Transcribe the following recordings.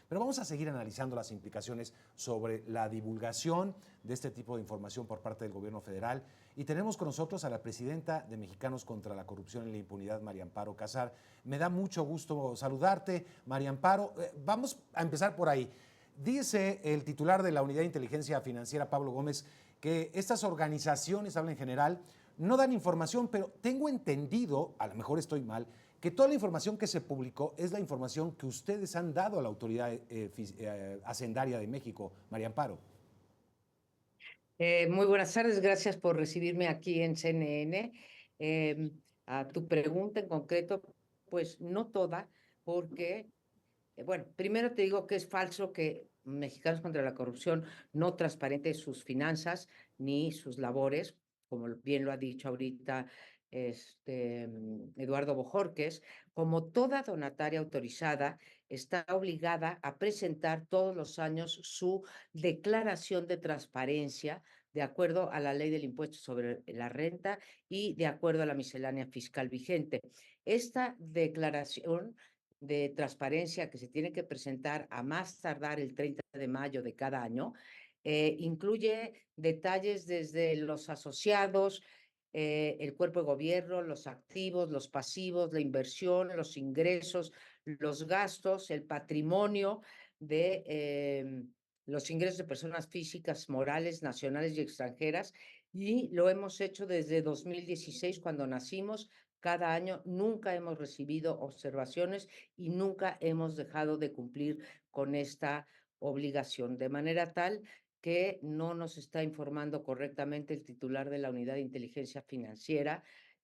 Pero vamos a seguir analizando las implicaciones sobre la divulgación de este tipo de información por parte del gobierno federal. Y tenemos con nosotros a la presidenta de Mexicanos contra la Corrupción y la Impunidad, María Amparo Casar. Me da mucho gusto saludarte, María Amparo. Vamos a empezar por ahí. Dice el titular de la Unidad de Inteligencia Financiera, Pablo Gómez, que estas organizaciones, habla en general, no dan información, pero tengo entendido, a lo mejor estoy mal, que toda la información que se publicó es la información que ustedes han dado a la autoridad hacendaria de México, María Amparo. Muy buenas tardes, gracias por recibirme aquí en CNN. A tu pregunta en concreto, pues no toda, porque, bueno, primero te digo que es falso que Mexicanos contra la Corrupción no transparente sus finanzas ni sus labores, como bien lo ha dicho ahorita Eduardo Bojorquez. Como toda donataria autorizada, está obligada a presentar todos los años su declaración de transparencia de acuerdo a la ley del impuesto sobre la renta y de acuerdo a la miscelánea fiscal vigente. Esta declaración de transparencia que se tiene que presentar a más tardar el 30 de mayo de cada año, incluye detalles desde los asociados, el cuerpo de gobierno, los activos, los pasivos, la inversión, los ingresos, los gastos, el patrimonio de los ingresos de personas físicas, morales, nacionales y extranjeras, y lo hemos hecho desde 2016, cuando nacimos. Cada año nunca hemos recibido observaciones y nunca hemos dejado de cumplir con esta obligación, de manera tal que no nos está informando correctamente el titular de la Unidad de Inteligencia Financiera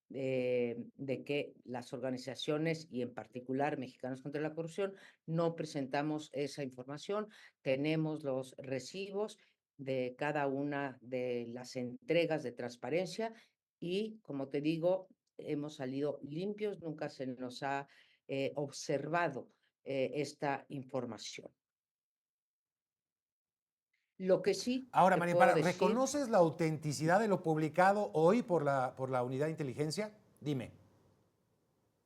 de que las organizaciones y en particular Mexicanos contra la Corrupción no presentamos esa información. Tenemos los recibos de cada una de las entregas de transparencia y, como te digo, hemos salido limpios, nunca se nos ha observado esta información. Lo que sí Ahora, te María puedo Amparo, decir, ¿reconoces la autenticidad de lo publicado hoy por la Unidad de Inteligencia? Dime.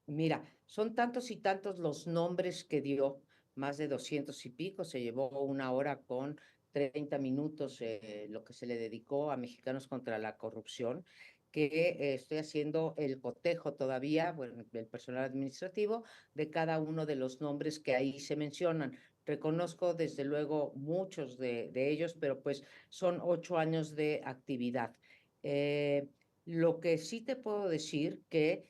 mira, son tantos y tantos los nombres que dio, más de 200 y pico, se llevó 1 hora con 30 minutos lo que se le dedicó a Mexicanos contra la Corrupción, que estoy haciendo el cotejo todavía, bueno, el personal administrativo, de cada uno de los nombres que ahí se mencionan. Reconozco desde luego muchos de ellos, pero pues son 8 años de actividad. Lo que sí te puedo decir que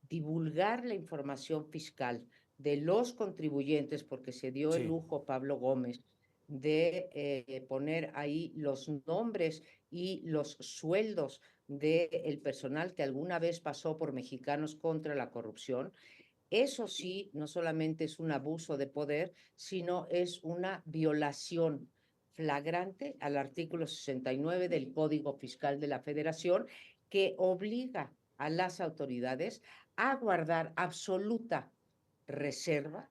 divulgar la información fiscal de los contribuyentes, porque se dio el Sí. lujo Pablo Gómez de poner ahí los nombres y los sueldos del personal que alguna vez pasó por Mexicanos contra la Corrupción. Eso sí, no solamente es un abuso de poder, sino es una violación flagrante al artículo 69 del Código Fiscal de la Federación, que obliga a las autoridades a guardar absoluta reserva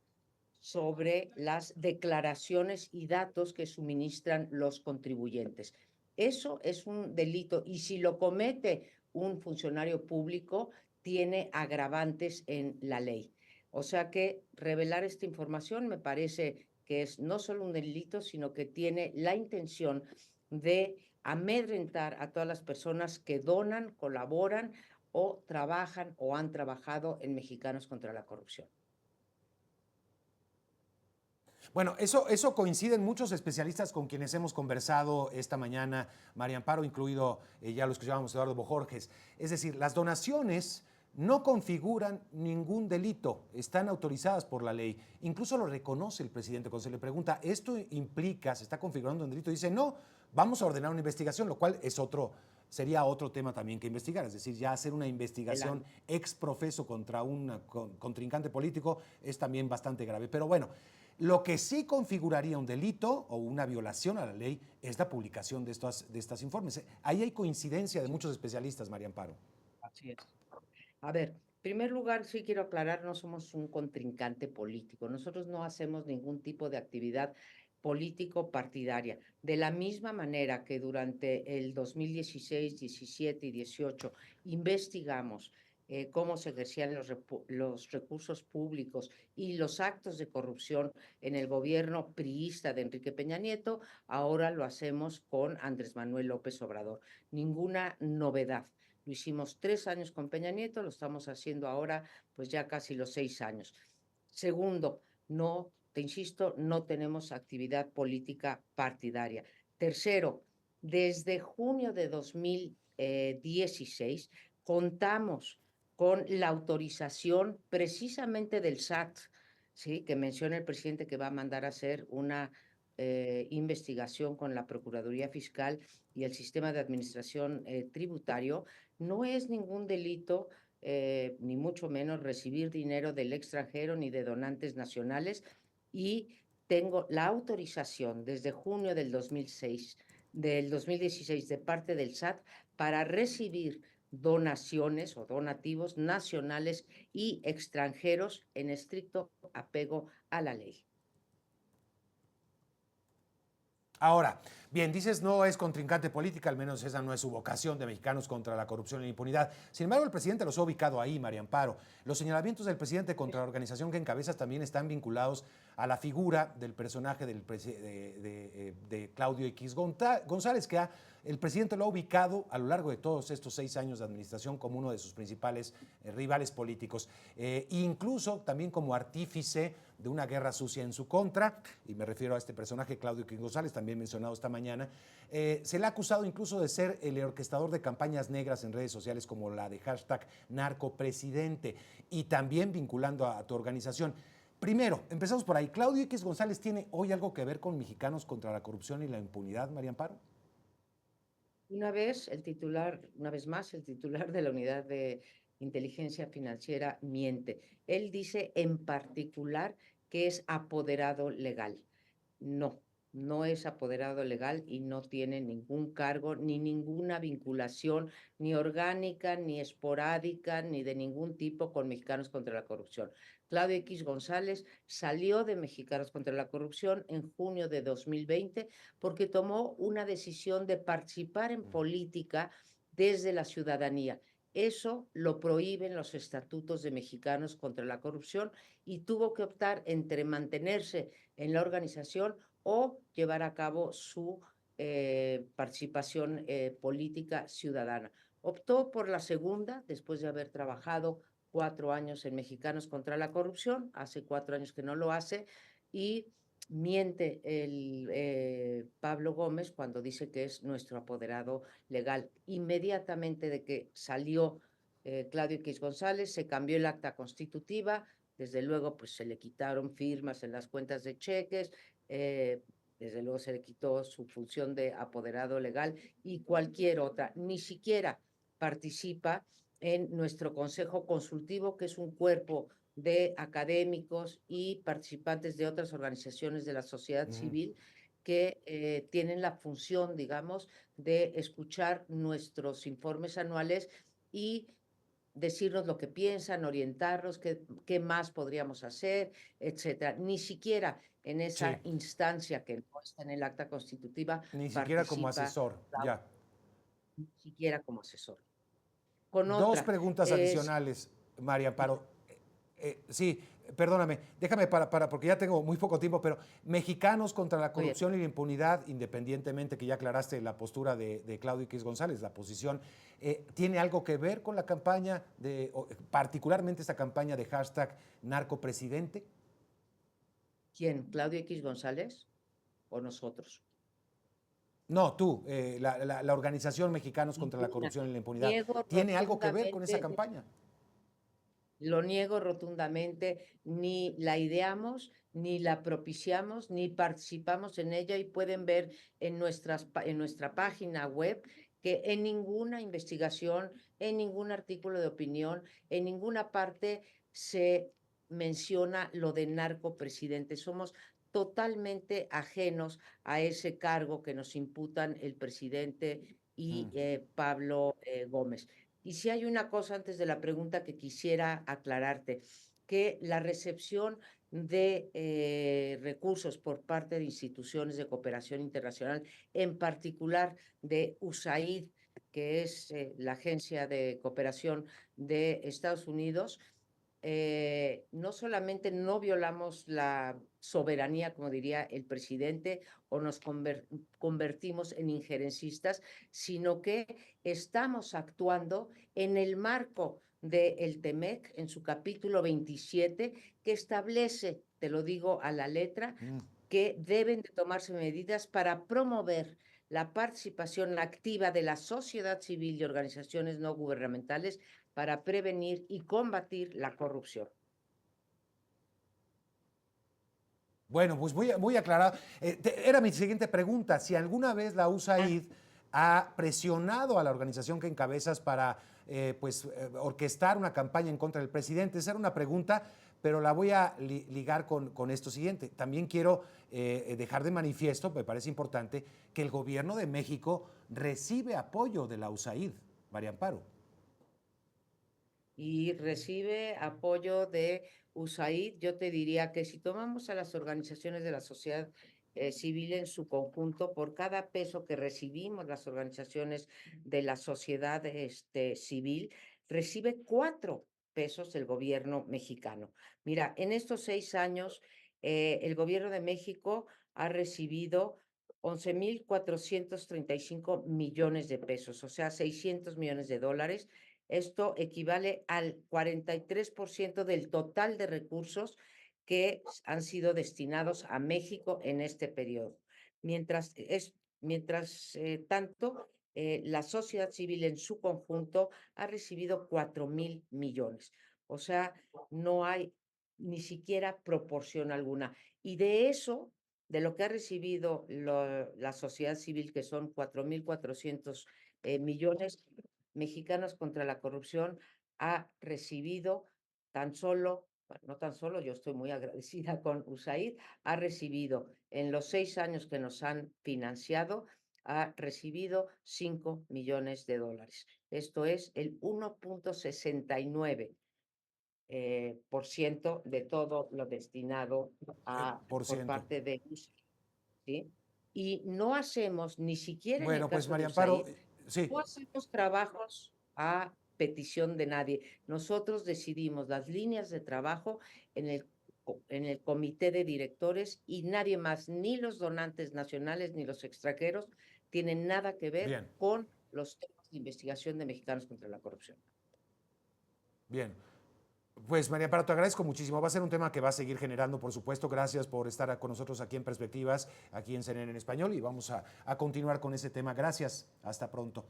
sobre las declaraciones y datos que suministran los contribuyentes. Eso es un delito y si lo comete un funcionario público, tiene agravantes en la ley. O sea que revelar esta información me parece que es no solo un delito, sino que tiene la intención de amedrentar a todas las personas que donan, colaboran o trabajan o han trabajado en Mexicanos contra la Corrupción. Bueno, eso coinciden muchos especialistas con quienes hemos conversado esta mañana, María Amparo, incluido ya lo escuchábamos Eduardo Bojorquez. Es decir, las donaciones no configuran ningún delito, están autorizadas por la ley. Incluso lo reconoce el presidente cuando se le pregunta, ¿esto implica, se está configurando un delito? Dice, no, vamos a ordenar una investigación, lo cual es sería otro tema también que investigar, es decir, ya hacer una investigación ex profeso contra un contrincante político es también bastante grave. Pero bueno, lo que sí configuraría un delito o una violación a la ley es la publicación de estos informes. Ahí hay coincidencia de muchos especialistas, María Amparo. Así es. A ver, en primer lugar, sí quiero aclarar, no somos un contrincante político. Nosotros no hacemos ningún tipo de actividad político partidaria. De la misma manera que durante el 2016, 17 y 18 investigamos cómo se ejercían los recursos públicos y los actos de corrupción en el gobierno priista de Enrique Peña Nieto, ahora lo hacemos con Andrés Manuel López Obrador. Ninguna novedad. Lo hicimos 3 años con Peña Nieto, lo estamos haciendo ahora pues ya casi los 6 años. Segundo, no, te insisto, no tenemos actividad política partidaria. Tercero, desde junio de 2016 contamos con la autorización precisamente del SAT, ¿sí? Que menciona el presidente que va a mandar a hacer una investigación con la Procuraduría Fiscal y el sistema de administración tributario. No es ningún delito, ni mucho menos recibir dinero del extranjero ni de donantes nacionales, y tengo la autorización desde junio del 2016 de parte del SAT para recibir donaciones o donativos nacionales y extranjeros en estricto apego a la ley. Ahora, bien, dices no es contrincante política, al menos esa no es su vocación de Mexicanos contra la Corrupción y la Impunidad. Sin embargo, el presidente los ha ubicado ahí, María Amparo. Los señalamientos del presidente contra la organización que encabezas también están vinculados a la figura del personaje de Claudio X González, que el presidente lo ha ubicado a lo largo de todos estos 6 años de administración como uno de sus principales rivales políticos, incluso también como artífice de una guerra sucia en su contra, y me refiero a este personaje, Claudio X González, también mencionado esta mañana. Se le ha acusado incluso de ser el orquestador de campañas negras en redes sociales como la de hashtag narcopresidente, y también vinculando a tu organización. Primero, empezamos por ahí. ¿Claudio X González tiene hoy algo que ver con Mexicanos contra la Corrupción y la Impunidad, María Amparo? Una vez más, el titular de la unidad de inteligencia financiera miente. Él dice en particular que es apoderado legal. No, no es apoderado legal y no tiene ningún cargo ni ninguna vinculación, ni orgánica, ni esporádica, ni de ningún tipo con Mexicanos contra la Corrupción. Claudio X González salió de Mexicanos contra la Corrupción en junio de 2020 porque tomó una decisión de participar en política desde la ciudadanía. Eso lo prohíben los estatutos de Mexicanos contra la Corrupción y tuvo que optar entre mantenerse en la organización o llevar a cabo su participación política ciudadana. Optó por la segunda, después de haber trabajado 4 años en Mexicanos contra la Corrupción, hace 4 años que no lo hace, y miente el Pablo Gómez cuando dice que es nuestro apoderado legal. Inmediatamente de que salió Claudio X González, se cambió el acta constitutiva, desde luego pues se le quitaron firmas en las cuentas de cheques, desde luego se le quitó su función de apoderado legal y cualquier otra, ni siquiera participa en nuestro consejo consultivo, que es un cuerpo de académicos y participantes de otras organizaciones de la sociedad civil que tienen la función, digamos, de escuchar nuestros informes anuales y decirnos lo que piensan, orientarnos, qué más podríamos hacer, etcétera. Ni siquiera en esa Sí, instancia que no está en el acta constitutiva ni siquiera como participa, asesor, ya. ni siquiera como asesor. Con Dos otra, preguntas es, adicionales, María Amparo. Sí, perdóname, déjame porque ya tengo muy poco tiempo, pero Mexicanos contra la muy bien, Corrupción y la Impunidad, independientemente que ya aclaraste la postura de Claudio X González, la posición, ¿tiene algo que ver con la campaña, particularmente esta campaña de hashtag narcopresidente? ¿quién? ¿Claudio X González o nosotros? No, tú, la organización Mexicanos contra la Ninguna. Corrupción y la Impunidad, Niego ¿tiene algo que ver con esa rotundamente, campaña? lo niego rotundamente, ni la ideamos, ni la propiciamos, ni participamos en ella, y pueden ver en nuestra página web que en ninguna investigación, en ningún artículo de opinión, en ninguna parte se menciona lo de narcopresidente. Somos totalmente ajenos a ese cargo que nos imputan el presidente y Pablo Gómez. Y si hay una cosa antes de la pregunta que quisiera aclararte, que la recepción de recursos por parte de instituciones de cooperación internacional, en particular de USAID, que es la Agencia de Cooperación de Estados Unidos, no solamente no violamos la soberanía, como diría el presidente, o nos convertimos en injerencistas, sino que estamos actuando en el marco del TEMEC, en su capítulo 27, que establece, te lo digo a la letra, que deben de tomarse medidas para promover la participación activa de la sociedad civil y organizaciones no gubernamentales para prevenir y combatir la corrupción. Bueno, pues muy aclarado. Era mi siguiente pregunta, si alguna vez la USAID ha presionado a la organización que encabezas para orquestar una campaña en contra del presidente. Esa era una pregunta, pero la voy a ligar con esto siguiente. También quiero dejar de manifiesto, me parece importante, que el gobierno de México recibe apoyo de la USAID, María Amparo. Y recibe apoyo de USAID. Yo te diría que si tomamos a las organizaciones de la sociedad civil en su conjunto, por cada peso que recibimos las organizaciones de la sociedad civil, recibe 4 pesos el gobierno mexicano. Mira, en estos 6 años, el gobierno de México ha recibido 11,435 millones de pesos, o sea, 600 millones de dólares. Esto equivale al 43% del total de recursos que han sido destinados a México en este periodo. Mientras tanto, la sociedad civil en su conjunto ha recibido 4,000 millones. O sea, no hay ni siquiera proporción alguna. Y de eso, de lo que ha recibido la sociedad civil, que son 4,400 millones, Mexicanos contra la Corrupción ha recibido tan solo, bueno, no tan solo, yo estoy muy agradecida con USAID, ha recibido en los 6 años que nos han financiado, ha recibido 5 millones de dólares. Esto es el 1,69% por ciento de todo lo destinado por parte de USAID, ¿sí? Y no hacemos, ni siquiera en el Bueno, pues caso de María Amparo, USAID, sí. no hacemos trabajos a petición de nadie. Nosotros decidimos las líneas de trabajo en el comité de directores y nadie más, ni los donantes nacionales ni los extranjeros, tienen nada que ver Bien, con los temas de investigación de Mexicanos contra la Corrupción. bien. Pues María Amparo, te agradezco muchísimo. Va a ser un tema que va a seguir generando, por supuesto. Gracias por estar con nosotros aquí en Perspectivas, aquí en CNN en Español, y vamos a continuar con ese tema. Gracias. Hasta pronto.